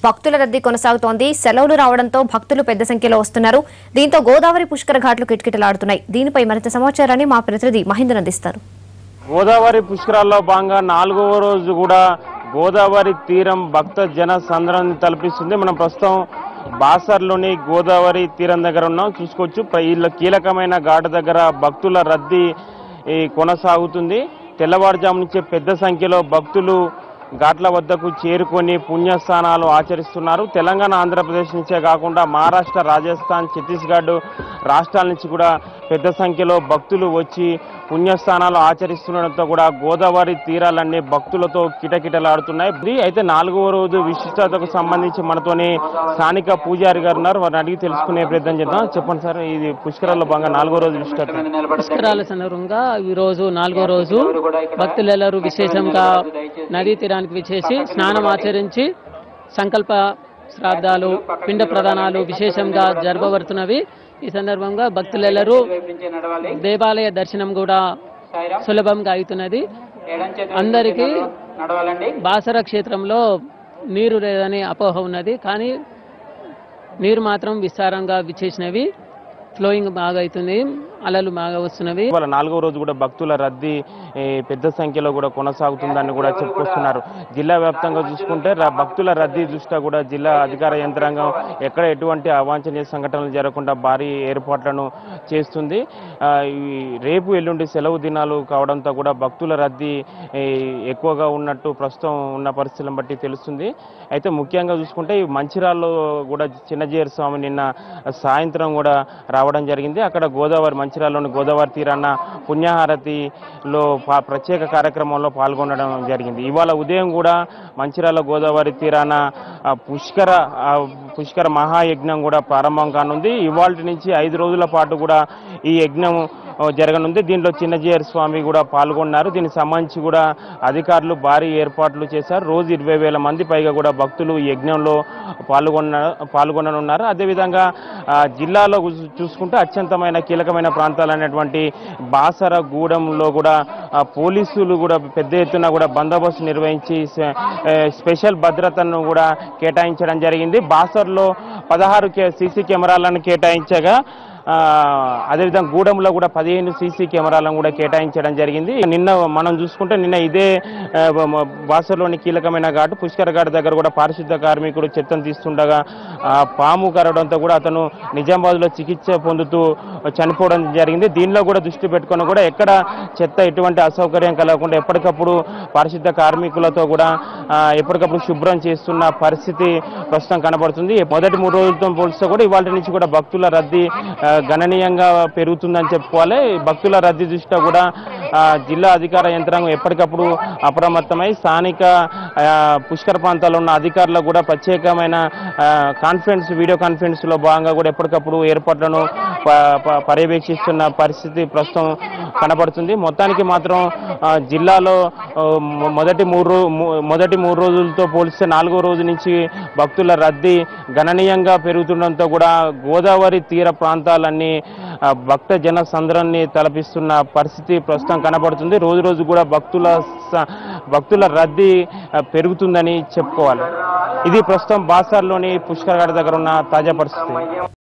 భక్తుల రద్దీ కొనసాగుతోంది. సెలవులు రావడంతో భక్తులు పెద్ద సంఖ్యలో వస్తున్నారు. దీంతో గోదావరి పుష్కర ఘాట్లు కిటకిటలాడుతున్నాయి. దీనిపై మరింత సమాచారాన్ని మా ప్రతినిధి మహేందర్ అందిస్తారు. గోదావరి పుష్కరాల్లో భాగంగా 4వ రోజు కూడా గోదావరి తీరం భక్త జన సంద్రాన్ని తలపిస్తుంది. మనం ప్రస్తుతం బాసర్లోని గోదావరి తీరం దగ్గర ఉన్నాం. చూసుకోవచ్చు, కీలకమైన ఘాటు దగ్గర భక్తుల రద్దీ కొనసాగుతుంది. తెల్లవారుజాము నుంచే పెద్ద సంఖ్యలో భక్తులు ఘాట్ల వద్దకు చేరుకొని పుణ్యస్నానాలు ఆచరిస్తున్నారు. తెలంగాణ, ఆంధ్రప్రదేశ్ నుంచే కాకుండా మహారాష్ట్ర, రాజస్థాన్, ఛత్తీస్గఢ్ రాష్ట్రాల నుంచి కూడా పెద్ద సంఖ్యలో భక్తులు వచ్చి పుణ్యస్నానాలు ఆచరిస్తుండటంతో కూడా గోదావరి తీరాలన్నీ భక్తులతో కిటకిటలాడుతున్నాయి. అయితే 4వ రోజు విశిష్టతకు సంబంధించి మనతోని స్థానిక పూజారి గారు ఉన్నారు. వారిని అడిగి తెలుసుకునే ప్రయత్నం చేద్దాం. చెప్పండి సార్, ఇది పుష్కరాల్లో భాగంగా 4వ రోజు విశిష్టత. పుష్కరాల సందర్భంగా ఈ రోజు 4వ రోజు భక్తులెల్లరూ విశేషంగా నదీ తీరానికి విచ్చేసి స్నానం ఆచరించి సంకల్ప శ్రాద్ధాలు, పిండ ప్రదానాలు విశేషంగా జరపబడుతున్నవి. ఈ సందర్భంగా భక్తులెల్లరూ దేవాలయ దర్శనం కూడా సులభంగా అవుతున్నది. అందరికీ బాసర క్షేత్రంలో నీరు లేదని అపోహ ఉన్నది, కానీ నీరు మాత్రం విస్తారంగా విచ్చేసినవి. ఫ్లోయింగ్ బాగా అవుతుంది, అలలు బాగా వస్తున్నవి. 4వ రోజు కూడా భక్తుల రద్దీ పెద్ద సంఖ్యలో కూడా కొనసాగుతుందని కూడా చెప్పుకొస్తున్నారు. జిల్లా వ్యాప్తంగా చూసుకుంటే భక్తుల రద్దీ దృష్ట్యా కూడా జిల్లా అధికార యంత్రాంగం ఎక్కడ ఎటువంటి అవాంఛనీయ సంఘటనలు జరగకుండా భారీ ఏర్పాట్లను చేస్తుంది. రేపు ఎల్లుండి సెలవు దినాలు కావడంతో కూడా భక్తుల రద్దీ ఎక్కువగా ఉన్నట్టు ప్రస్తుతం ఉన్న పరిస్థితులను బట్టి తెలుస్తుంది. అయితే ముఖ్యంగా చూసుకుంటే ఈ మంచిర్యాలలో కూడా చిన్నజీయర్ స్వామి నిన్న సాయంత్రం కూడా రావడం జరిగింది. అక్కడ మంచిర్యాలలోని గోదావరి తీరాన పుణ్యహారతిలో ప్రత్యేక కార్యక్రమంలో పాల్గొనడం జరిగింది. ఇవాళ ఉదయం కూడా మంచిర్యాల గోదావరి తీరాన పుష్కర మహాయజ్ఞం కూడా ప్రారంభం కానుంది. ఇవాళ నుంచి 5 రోజుల పాటు కూడా ఈ యజ్ఞం జరగనుంది. దీంట్లో చిన్నజీయర్ స్వామి కూడా పాల్గొన్నారు. దీనికి సంబంధించి కూడా అధికారులు భారీ ఏర్పాట్లు చేశారు. రోజు 20,000 మంది పైగా కూడా భక్తులు ఈ యజ్ఞంలో పాల్గొననున్నారు. అదేవిధంగా జిల్లాలో చూసుకుంటే అత్యంతమైన కీలకమైన ప్రాంతాలైనటువంటి బాసర, గూడెంలో కూడా పోలీసులు కూడా పెద్ద ఎత్తున కూడా బందోబస్తు నిర్వహించి స్పెషల్ భద్రతను కూడా కేటాయించడం జరిగింది. బాసర్లో 16 సీసీ కెమెరాలను కేటాయించగా అదేవిధంగా గూడెంలో కూడా 15 సీసీ కెమెరాలను కూడా కేటాయించడం జరిగింది. నిన్న మనం చూసుకుంటే నిన్న ఇదే బాసర్లోని కీలకమైన ఘాటు పుష్కర ఘాటు దగ్గర కూడా పారిశుద్ధ కార్మికుడు చెత్తను తీస్తుండగా పాము కరవడంతో కూడా అతను నిజామాబాద్లో చికిత్స పొందుతూ చనిపోవడం జరిగింది. దీనిలో కూడా దృష్టి పెట్టుకొని కూడా ఎక్కడ చెత్త ఎటువంటి అసౌకర్యం కలగకుండా ఎప్పటికప్పుడు పారిశుద్ధ కార్మికులతో కూడా ఎప్పటికప్పుడు శుభ్రం చేస్తున్న పరిస్థితి ప్రస్తుతం కనబడుతుంది. మొదటి 3 రోజులతో పోలిస్తే కూడా ఇవాళ నుంచి కూడా భక్తుల రద్దీ గణనీయంగా పెరుగుతుందని చెప్పుకోవాలి. భక్తుల రద్దీ దృష్ట్యా కూడా జిల్లా అధికార యంత్రాంగం ఎప్పటికప్పుడు అప్రమత్తమై స్థానిక పుష్కర ప్రాంతాల్లో ఉన్న అధికారులకు కూడా ప్రత్యేకమైన వీడియో కాన్ఫరెన్స్ లో భాగంగా కూడా ఎప్పటికప్పుడు ఏర్పాట్లను పర్యవేక్షిస్తున్న పరిస్థితి ప్రస్తుతం కనబడుతుంది. మొత్తానికి మాత్రం జిల్లాలో మొదటి 3 రోజులతో పోలిస్తే 4వ రోజు నుంచి భక్తుల రద్దీ గణనీయంగా పెరుగుతుండడంతో కూడా గోదావరి తీర ప్రాంతాలన్నీ భక్త జన సంద్రాన్ని తలపిస్తున్న పరిస్థితి ప్రస్తుతం కనబడుతుంది. రోజు రోజు కూడా భక్తుల రద్దీ పెరుగుతుందని చెప్పుకోవాలి. ఇది ప్రస్తుతం బాసర్లోని పుష్కర ఘాట్ దగ్గర ఉన్న తాజా పరిస్థితి.